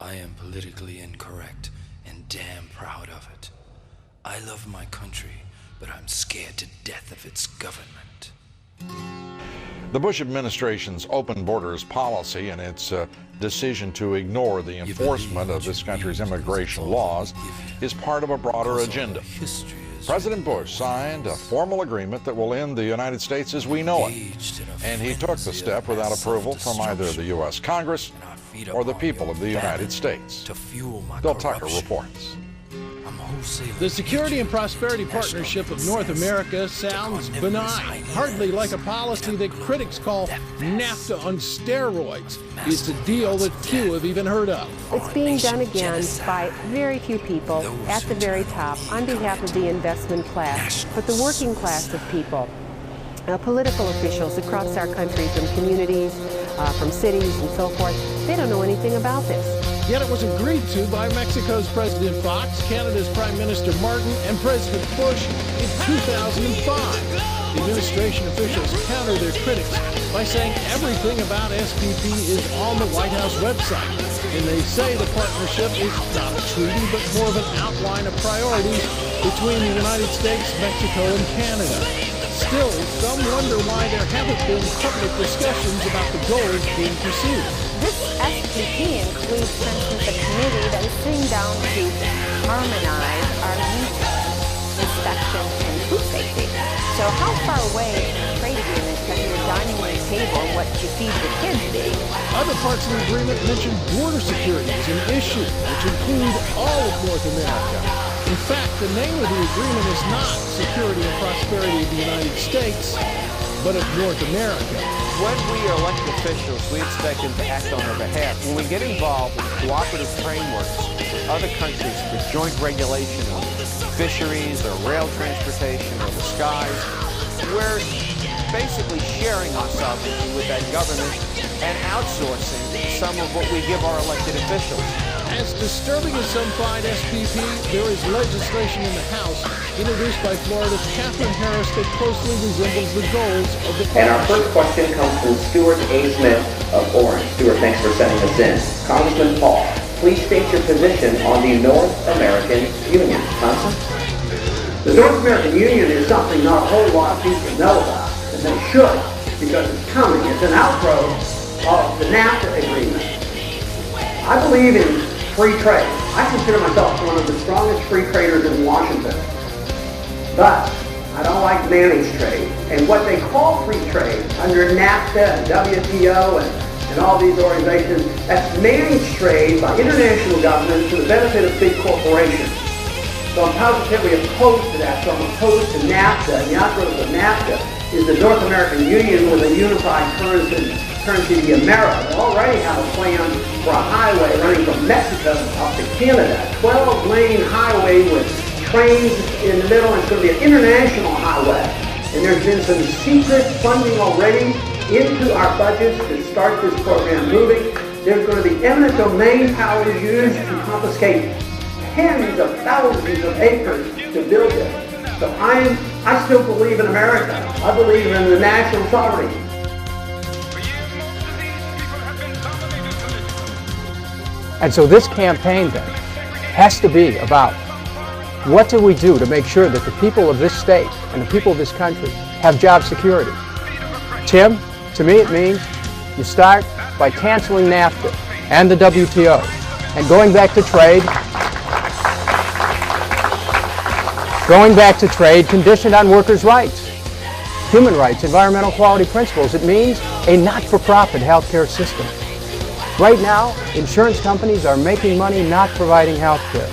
I am politically incorrect and damn proud of it. I love my country, but I'm scared to death of its government. The Bush administration's open borders policy and its decision to ignore the enforcement of this country's immigration laws is part of a broader agenda. President Bush signed a formal agreement that will end the United States as we know it, and he took the step without approval from either the U.S. Congress or the people of the United States. Bill Tucker reports. The Security and Prosperity Partnership of North America sounds benign, hardly like a policy that critics call NAFTA on steroids. It's a deal that few have even heard of. It's being done again by very few people at the very top on behalf of the investment class, but the working class of people. Political officials across our country, from communities, from cities and so forth, they don't know anything about this. Yet it was agreed to by Mexico's President Fox, Canada's Prime Minister Martin, and President Bush in 2005. The administration officials counter their critics by saying everything about SPP is on the White House website. And they say the partnership is not a treaty, but more of an outline of priorities between the United States, Mexico, and Canada. Still, some wonder why there haven't been public discussions about the goals being pursued. This SPP includes, for instance, a committee that is sitting down to harmonize our meat inspection and food safety. So how far away from trade agreements can your dining room table and what you feed your kids be? Other parts of the agreement mention border security as an issue, which include all of North America. In fact, the name of the agreement is not Security and Prosperity of the United States, but of North America. When we are elected officials, we expect them to act on our behalf. When we get involved with cooperative frameworks with other countries for joint regulation of fisheries or rail transportation or the skies, we're basically sharing our sovereignty with that government and outsourcing some of what we give our elected officials. As disturbing as some find SPP, there is legislation in the House introduced by Florida's Catherine Harris that closely resembles the goals of the partnership. And our first question comes from Stuart A. Smith of Orange. Stuart, thanks for sending us in. Congressman Paul, please state your position on the North American Union. Congressman? The North American Union is something not a whole lot of people know about, and they should, because it's coming. It's an outgrowth of the NAFTA agreement. I believe in free trade. I consider myself one of the strongest free traders in Washington. But I don't like managed trade. And what they call free trade under NAFTA and WTO and all these organizations, that's managed trade by international governments for the benefit of big corporations. So I'm positively opposed to that. So I'm opposed to NAFTA. And the outgrowth of NAFTA is the North American Union with a unified currency, the America. They already have a plan for a highway running from Mexico up to Canada. 12-lane highway with trains in the middle, and it's going to be an international highway. And there's been some secret funding already into our budgets to start this program moving. There's going to be eminent domain powers used to confiscate tens of thousands of acres to build it. So I still believe in America. I believe in the national sovereignty. And so this campaign then has to be about what do we do to make sure that the people of this state and the people of this country have job security. Tim, to me it means you start by canceling NAFTA and the WTO and going back to trade conditioned on workers' rights, human rights, environmental quality principles. It means a not-for-profit healthcare system. Right now, insurance companies are making money not providing health care.